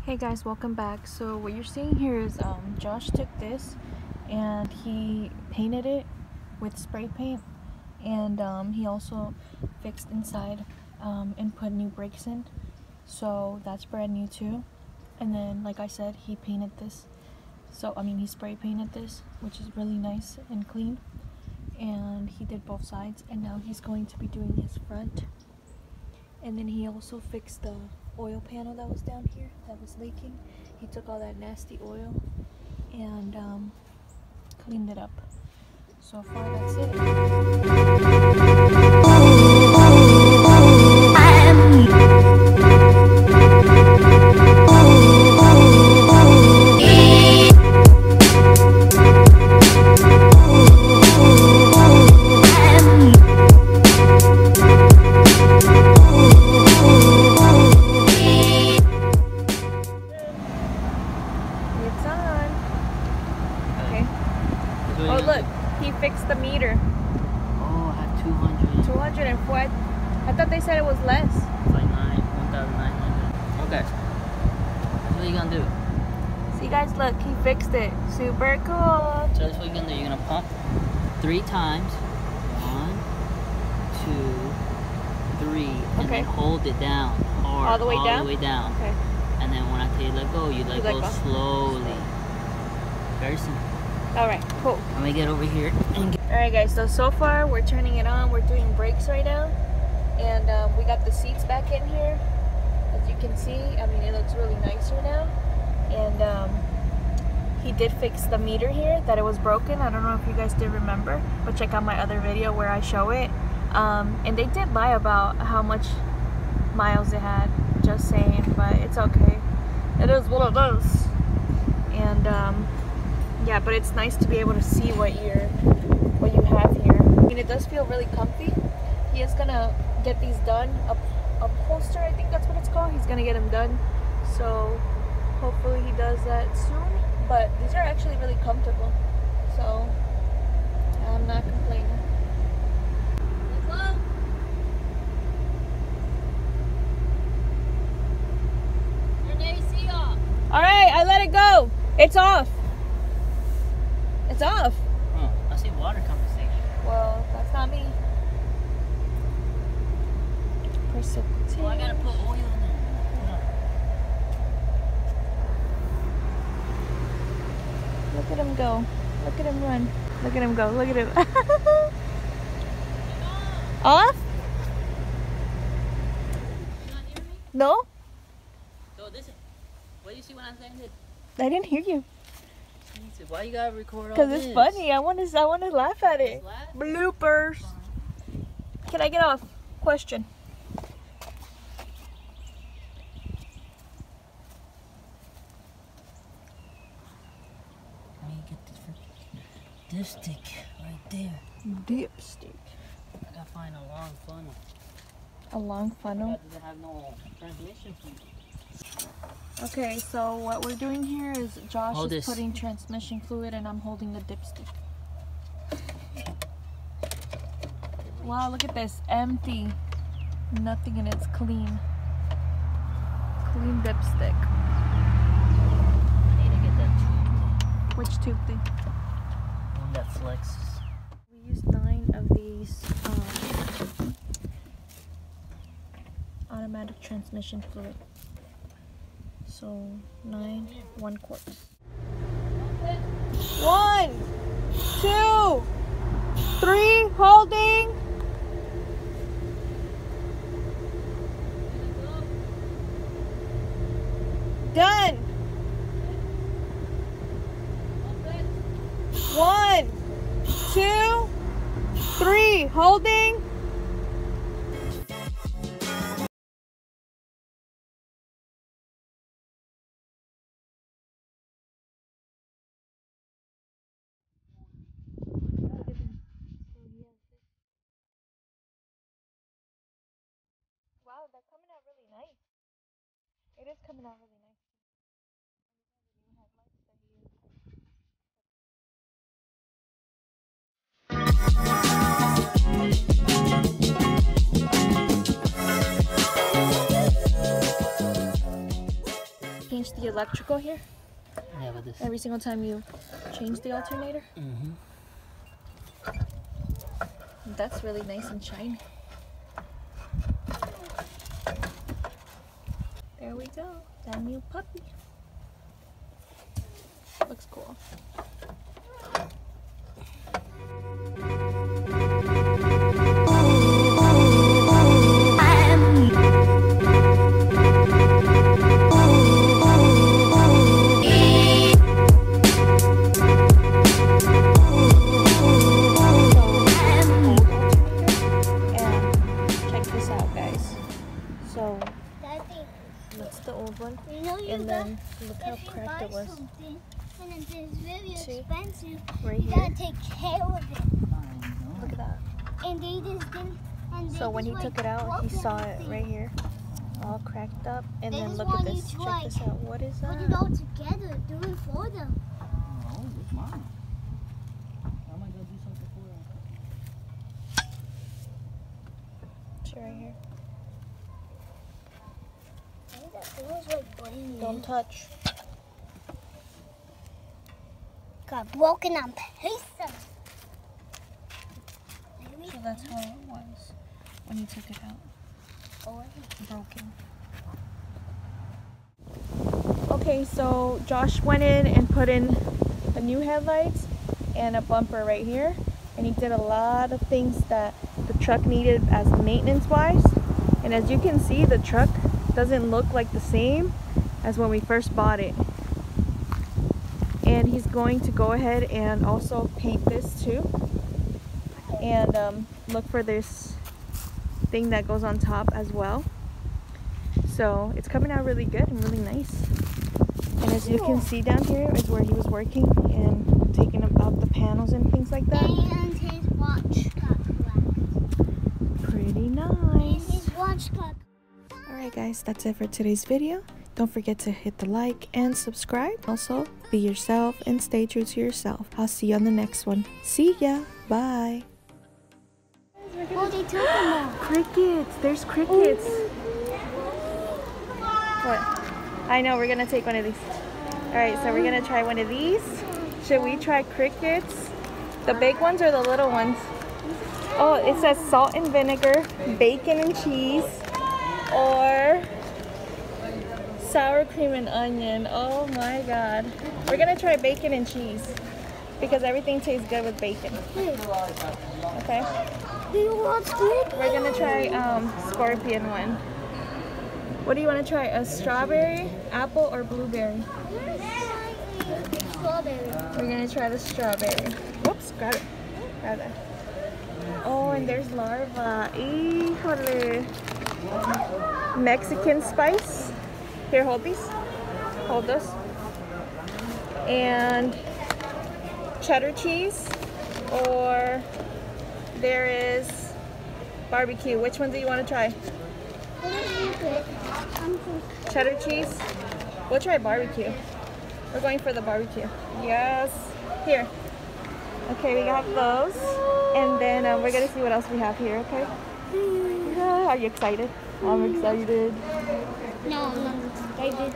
Hey guys, welcome back. So what you're seeing here is Josh took this and he painted it with spray paint, and he also fixed inside and put new brakes in, so that's brand new too. And then, like I said, he painted this, he spray painted this, which is really nice and clean, and he did both sides, and now he's going to be doing his front. And then he also fixed the oil panel that was down here that was leaking. He took all that nasty oil and cleaned it up. So far, that's it. Oh look, he fixed the meter. Oh, I have 200. 204. I thought they said it was less. It's like 1,900. Okay. What are you gonna do? See guys, look, he fixed it. Super cool. So that's what you're gonna do. You're gonna pump 3 times. 1, 2, 3, and then hold it down hard. All the way down? All the way down. Okay. And then when I tell you let go, you let go slowly. Very simple. Alright, cool. Let me get over here. Alright guys, so far we're turning it on. We're doing brakes right now. And we got the seats back in here. As you can see, it looks really nicer now. And he did fix the meter here, that it was broken. I don't know if you guys did remember, but check out my other video where I show it. And they did lie about how much miles it had, just saying, but it's okay. It is what it is. And yeah, but it's nice to be able to see what you have here. It does feel really comfy. He is gonna get these done. Upholster, I think that's what it's called. He's gonna get them done. So hopefully he does that soon. But these are actually really comfortable. So I'm not complaining. Turn the AC off. Alright, I let it go. It's off. It's off. Oh, I see water compensation. Well, that's not me. Precipitation. Well, I gotta put oil in there. Look at him go. Look at him run. Look at him go. Look at him. Off? You not hear me? No? So this is, what do you see when I'm saying this? I didn't hear you. Jesus, why you gotta record all this? Because it's funny. I want to laugh at it. Bloopers. Can I get off? Question. Let me get this dipstick right there. Dipstick. I gotta find a long funnel. A long funnel? That doesn't have no transmission fluid. Okay, so what we're doing here is Josh is putting transmission fluid and I'm holding the dipstick. Wow, look at this. Empty. Nothing in it's clean. Clean dipstick. I need to get that tube thing. Which tube thing? One that flexes. We used 9 of these automatic transmission fluid. So 9, 1 quart. 1, 2, 3, holding. Done. 1, 2, 3, holding. Wow, they're coming out really nice. It is coming out really nice. change the electrical here? Yeah, but this. Every single time you change the alternator? Mm-hmm. That's really nice and shiny. There we go. That new puppy. Looks cool. That's the old one. You know, and then look how cracked it was. And it's very expensive. Right you here. gotta take care of it. Look at that. And they just didn't. And they So when he just, took it out, he saw it right here, all cracked up. And they then just look at want you this. to, Check this out. What is that? Put it all together. Do it for them. No, it's mine. How am I gonna do something for them? It's right here. It was like blaming. Don't touch. Got broken on pieces. So that's how it was when he took it out. Broken. Okay, so Josh went in and put in the new headlights and a bumper right here, and he did a lot of things that the truck needed as maintenance wise. And as you can see, the truck doesn't look like the same as when we first bought it. And he's going to go ahead and also paint this too, and look for this thing that goes on top as well. So it's coming out really good and really nice. And as you can see down here is where he was working and taking out the panels and things like that. And his watch got cracked. Pretty And nice. his watch got. Alright guys, that's it for today's video. Don't forget to hit the like and subscribe. Also, be yourself and stay true to yourself. I'll see you on the next one. See ya. Bye. Oh, they took them all. Crickets. There's crickets. What? I know, we're gonna take one of these. Alright, so we're gonna try one of these. Should we try crickets? The big ones or the little ones? Oh, it says salt and vinegar, bacon and cheese, or sour cream and onion. Oh my god. We're gonna try bacon and cheese because everything tastes good with bacon. Okay? Do you want to? We're gonna try scorpion one. What do you want to try? A strawberry, apple, or blueberry? Strawberry. We're gonna try the strawberry. Whoops, grab it. Grab it. Oh, and there's larva. Híjole. Mexican spice. Here, hold these. Hold those. And cheddar cheese, or there is barbecue. Which one do you want to try? Cheddar cheese? We'll try barbecue. We're going for the barbecue. Yes. Here. Okay, we got those. And then we're going to see what else we have here, okay? Are you excited? I'm excited. No, I'm not excited.